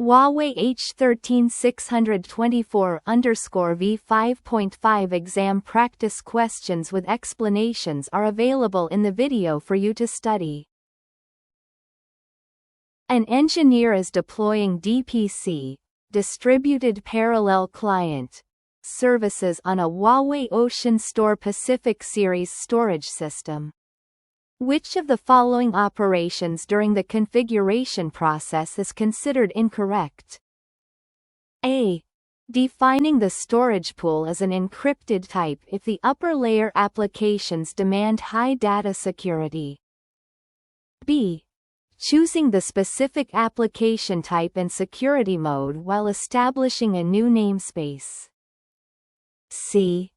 Huawei H13624-V5.5 exam practice questions with explanations are available in the video for you to study. An engineer is deploying DPC, Distributed Parallel Client, services on a Huawei Ocean Store Pacific Series storage system. Which of the following operations during the configuration process is considered incorrect? A. Defining the storage pool as an encrypted type if the upper layer applications demand high data security. B. Choosing the specific application type and security mode while establishing a new namespace. C.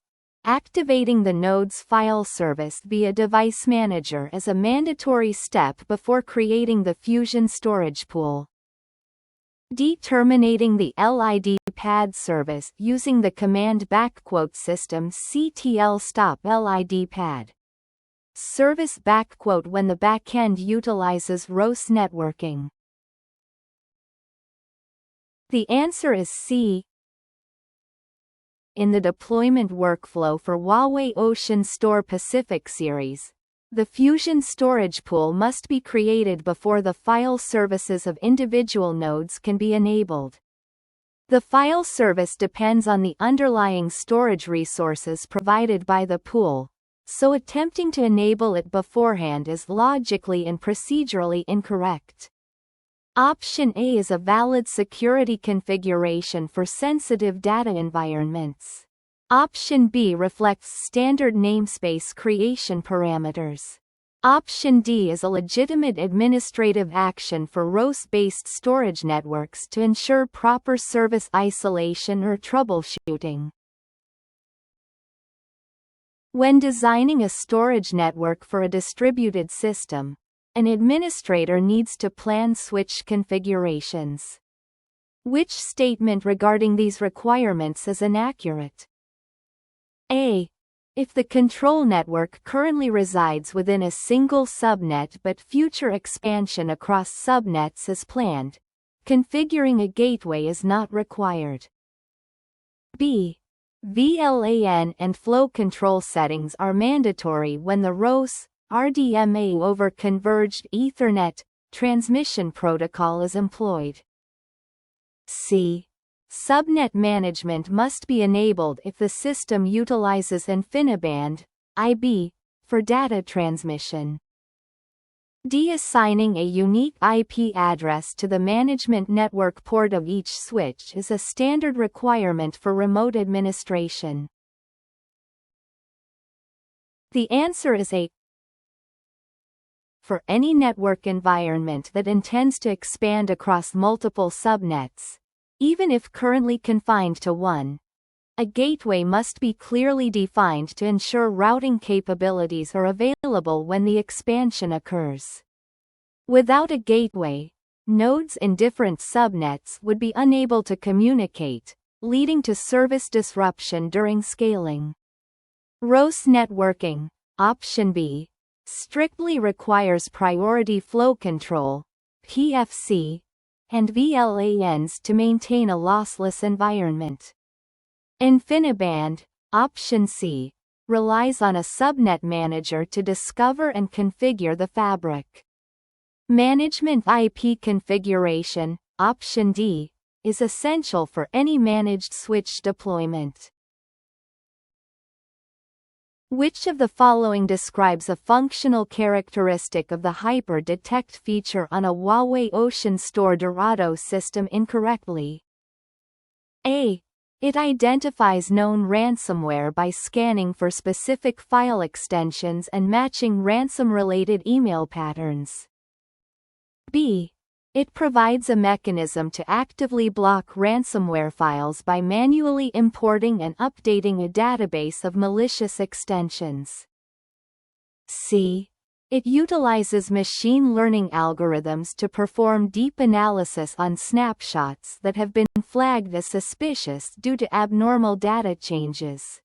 Activating the node's file service via Device Manager as a mandatory step before creating the Fusion storage pool. D. Terminating the LID pad service using the command system ctl stop LID pad service when the backend utilizes ROS networking. The answer is C. In the deployment workflow for Huawei Ocean Store Pacific Series, the Fusion storage pool must be created before the file services of individual nodes can be enabled. The file service depends on the underlying storage resources provided by the pool, so attempting to enable it beforehand is logically and procedurally incorrect. Option A is a valid security configuration for sensitive data environments. Option B reflects standard namespace creation parameters. Option D is a legitimate administrative action for ROS-based storage networks to ensure proper service isolation or troubleshooting. When designing a storage network for a distributed system, an administrator needs to plan switch configurations. Which statement regarding these requirements is inaccurate? A. If the control network currently resides within a single subnet but future expansion across subnets is planned, configuring a gateway is not required. B. VLAN and flow control settings are mandatory when the ROS RDMA over Converged Ethernet transmission protocol is employed. C. Subnet management must be enabled if the system utilizes InfiniBand (IB) for data transmission. D. Assigning a unique IP address to the management network port of each switch is a standard requirement for remote administration. The answer is A. For any network environment that intends to expand across multiple subnets, even if currently confined to one, a gateway must be clearly defined to ensure routing capabilities are available when the expansion occurs. Without a gateway, nodes in different subnets would be unable to communicate, leading to service disruption during scaling. ROS networking, option B, strictly requires priority flow control, PFC, and VLANs to maintain a lossless environment. InfiniBand, option C, relies on a subnet manager to discover and configure the fabric. Management IP configuration, option D, is essential for any managed switch deployment. Which of the following describes a functional characteristic of the Hyper Detect feature on a Huawei Ocean Store Dorado system incorrectly? A. It identifies known ransomware by scanning for specific file extensions and matching ransom-related email patterns. B. It provides a mechanism to actively block ransomware files by manually importing and updating a database of malicious extensions. C. It utilizes machine learning algorithms to perform deep analysis on snapshots that have been flagged as suspicious due to abnormal data changes.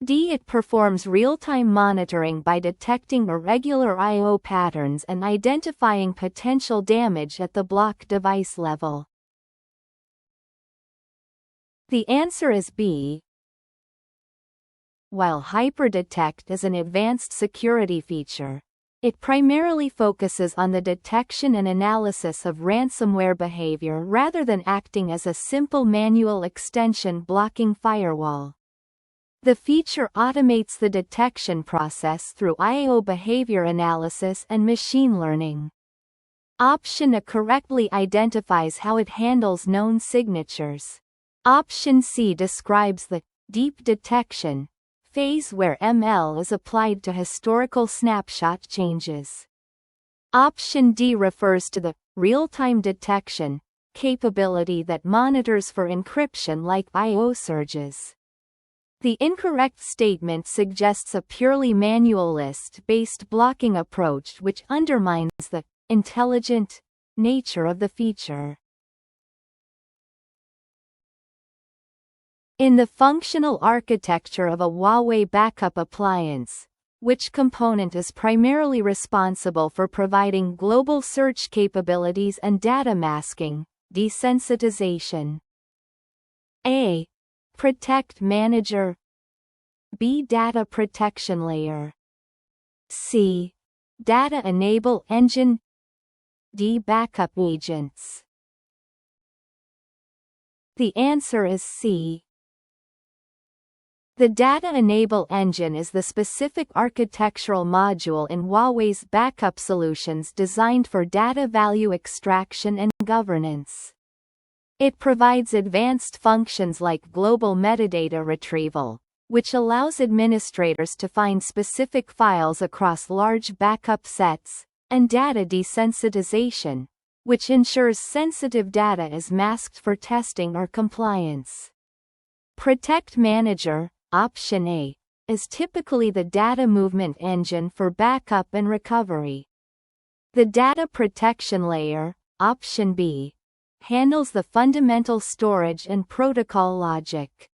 D. It performs real-time monitoring by detecting irregular I/O patterns and identifying potential damage at the block device level. The answer is B. While HyperDetect is an advanced security feature, it primarily focuses on the detection and analysis of ransomware behavior rather than acting as a simple manual extension blocking firewall. The feature automates the detection process through I/O behavior analysis and machine learning. Option A correctly identifies how it handles known signatures. Option C describes the deep detection phase where ML is applied to historical snapshot changes. Option D refers to the real-time detection capability that monitors for encryption like I/O surges. The incorrect statement suggests a purely manual list-based blocking approach which undermines the intelligent nature of the feature. In the functional architecture of a Huawei backup appliance, which component is primarily responsible for providing global search capabilities and data masking, desensitization? A. Protect Manager. B. Data Protection Layer. C. Data Enable Engine. D. Backup Agents. The answer is C. The Data Enable Engine is the specific architectural module in Huawei's backup solutions designed for data value extraction and governance. It provides advanced functions like global metadata retrieval, which allows administrators to find specific files across large backup sets, and data desensitization, which ensures sensitive data is masked for testing or compliance. Protect Manager, Option A, is typically the data movement engine for backup and recovery. The Data Protection Layer, Option B, handles the fundamental storage and protocol logic.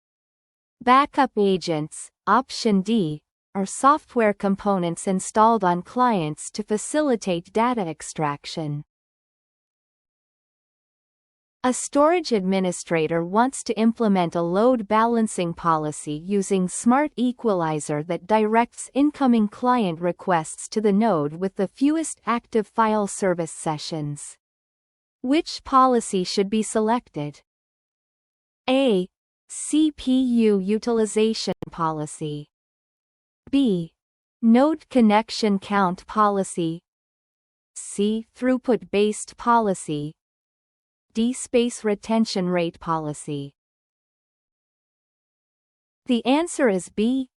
Backup Agents, Option D, are software components installed on clients to facilitate data extraction. A storage administrator wants to implement a load balancing policy using Smart Equalizer that directs incoming client requests to the node with the fewest active file service sessions. Which policy should be selected? A. CPU Utilization Policy. B. Node Connection Count Policy. C. Throughput-Based Policy. D. Space Retention Rate Policy. The answer is B.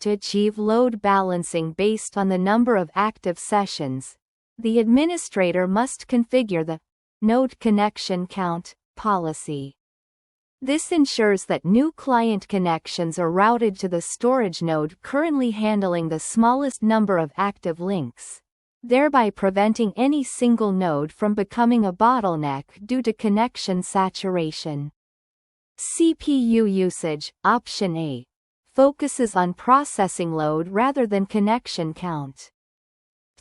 To achieve load balancing based on the number of active sessions, the administrator must configure the Node Connection Count policy. This ensures that new client connections are routed to the storage node currently handling the smallest number of active links, thereby preventing any single node from becoming a bottleneck due to connection saturation. CPU usage, Option A, focuses on processing load rather than connection count.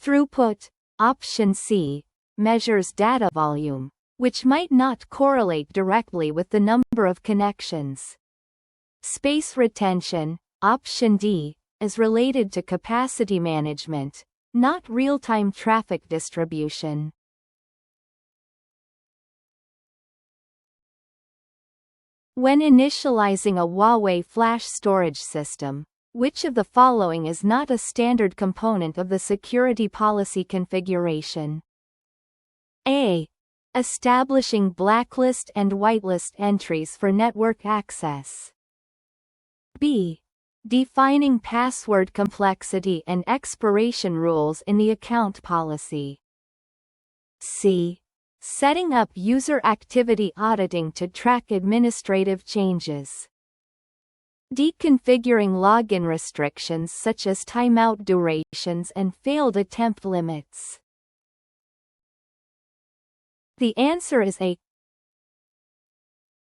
Throughput, Option C, measures data volume, which might not correlate directly with the number of connections. Space retention, Option D, is related to capacity management, not real-time traffic distribution. When initializing a Huawei flash storage system, which of the following is not a standard component of the security policy configuration? A. Establishing blacklist and whitelist entries for network access. B. Defining password complexity and expiration rules in the account policy. C. Setting up user activity auditing to track administrative changes. D. Configuring login restrictions such as timeout durations and failed attempt limits. The answer is A.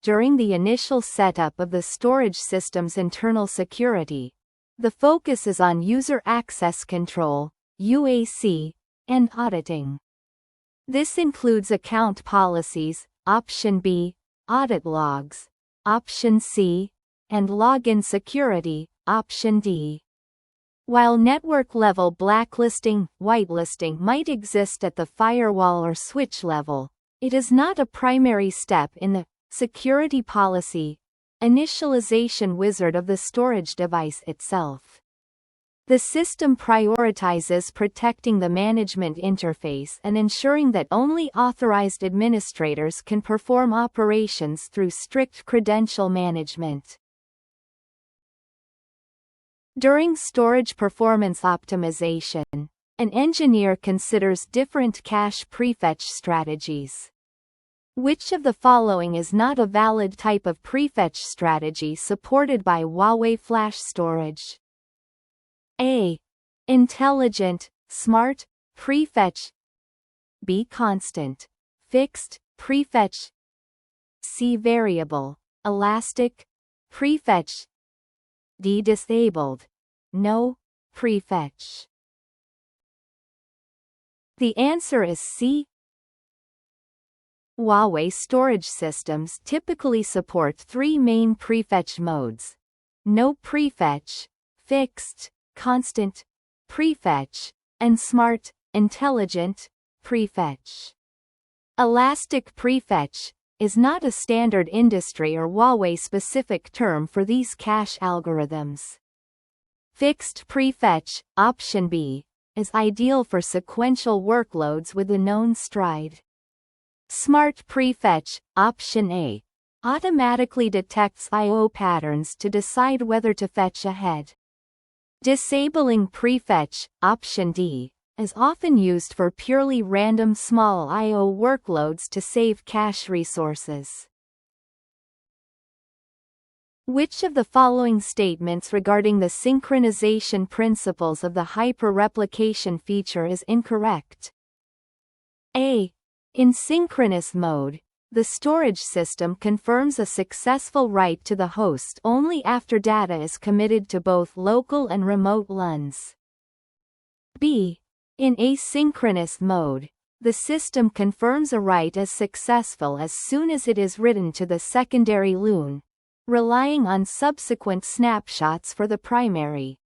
During the initial setup of the storage system's internal security, the focus is on user access control, UAC, and auditing. This includes account policies, Option B, audit logs, option C, and login security, option D. While network-level blacklisting, whitelisting might exist at the firewall or switch level, it is not a primary step in the security policy initialization wizard of the storage device itself. The system prioritizes protecting the management interface and ensuring that only authorized administrators can perform operations through strict credential management. During storage performance optimization, an engineer considers different cache prefetch strategies. Which of the following is not a valid type of prefetch strategy supported by Huawei flash storage? A. Intelligent, smart, prefetch. B. Constant, fixed, prefetch. C. Variable, elastic, prefetch. D. Disabled, no, prefetch. The answer is C. Huawei storage systems typically support three main prefetch modes: no prefetch, fixed, constant, prefetch, and smart, intelligent, prefetch. Elastic prefetch is not a standard industry or Huawei-specific term for these cache algorithms. Fixed prefetch, option B, is ideal for sequential workloads with a known stride. Smart prefetch, option A, automatically detects I/O patterns to decide whether to fetch ahead. Disabling prefetch, option D, is often used for purely random small I/O workloads to save cache resources. Which of the following statements regarding the synchronization principles of the hyper-replication feature is incorrect? A. In synchronous mode, the storage system confirms a successful write to the host only after data is committed to both local and remote LUNs. B. In asynchronous mode, the system confirms a write as successful as soon as it is written to the secondary LUN, relying on subsequent snapshots for the primary.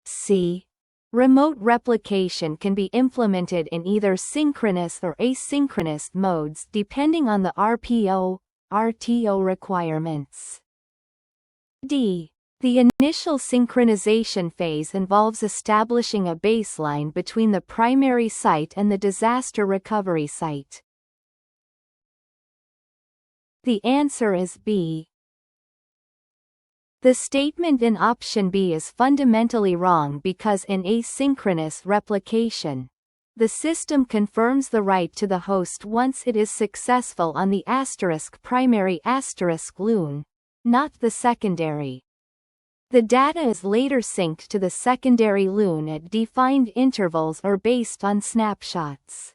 C. Remote replication can be implemented in either synchronous or asynchronous modes depending on the RPO/RTO requirements. D. The initial synchronization phase involves establishing a baseline between the primary site and the disaster recovery site. The answer is B. The statement in option B is fundamentally wrong because in asynchronous replication, the system confirms the write to the host once it is successful on the *primary *LUN, not the secondary. The data is later synced to the secondary LUN at defined intervals or based on snapshots.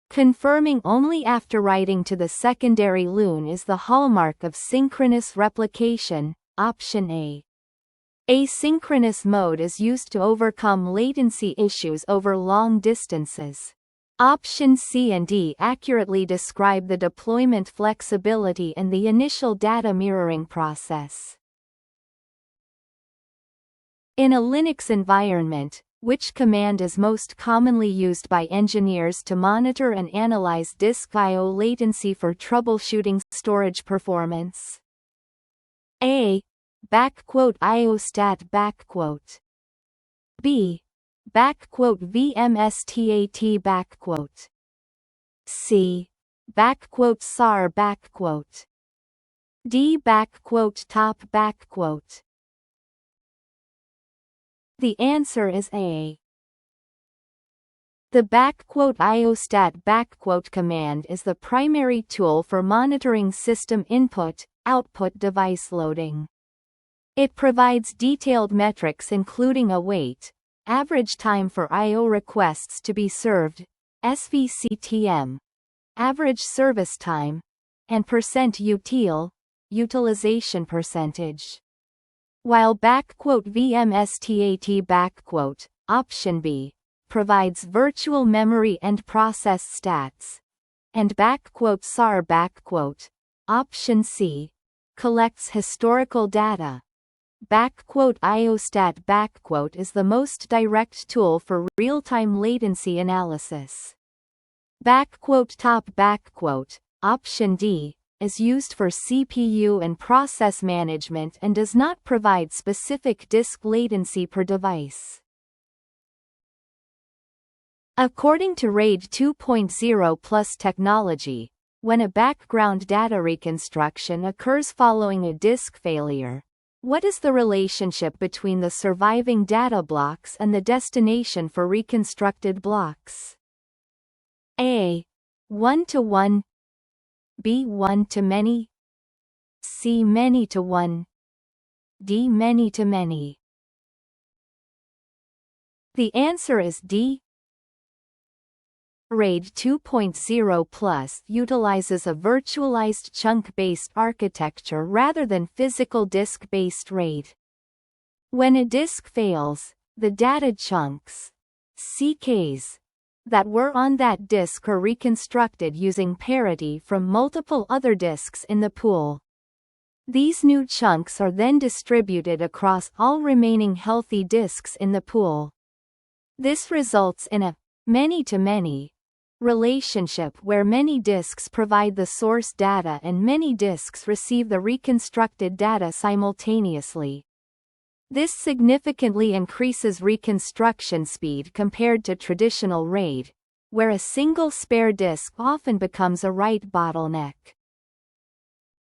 Confirming only after writing to the secondary LUN is the hallmark of synchronous replication, option A. Asynchronous mode is used to overcome latency issues over long distances. Options C and D accurately describe the deployment flexibility and the initial data mirroring process. In a Linux environment, which command is most commonly used by engineers to monitor and analyze disk I/O latency for troubleshooting storage performance? A. *IOSTAT B. *VMSTAT C. *SAR D. *TOP The answer is A. The *IOSTAT command is the primary tool for monitoring system input/output device loading. It provides detailed metrics including await, average time for I/O requests to be served, SVCTM, average service time, and %util, utilization percentage. While *VMSTAT option B provides virtual memory and process stats, and *SAR Option C. Collects historical data. IOStat is the most direct tool for real-time latency analysis. Option D. Is used for CPU and process management and does not provide specific disk latency per device. According to RAID 2.0 Plus technology, when a background data reconstruction occurs following a disk failure, what is the relationship between the surviving data blocks and the destination for reconstructed blocks? A. 1-to-1, B. 1-to-many, C. many-to-one, D. many-to-many. The answer is D. RAID 2.0 Plus utilizes a virtualized chunk-based architecture rather than physical disk-based RAID. When a disk fails, the data chunks, CKs, that were on that disk are reconstructed using parity from multiple other disks in the pool. These new chunks are then distributed across all remaining healthy disks in the pool. This results in a many-to-many relationship where many disks provide the source data and many disks receive the reconstructed data simultaneously. This significantly increases reconstruction speed compared to traditional RAID, where a single spare disk often becomes a write bottleneck.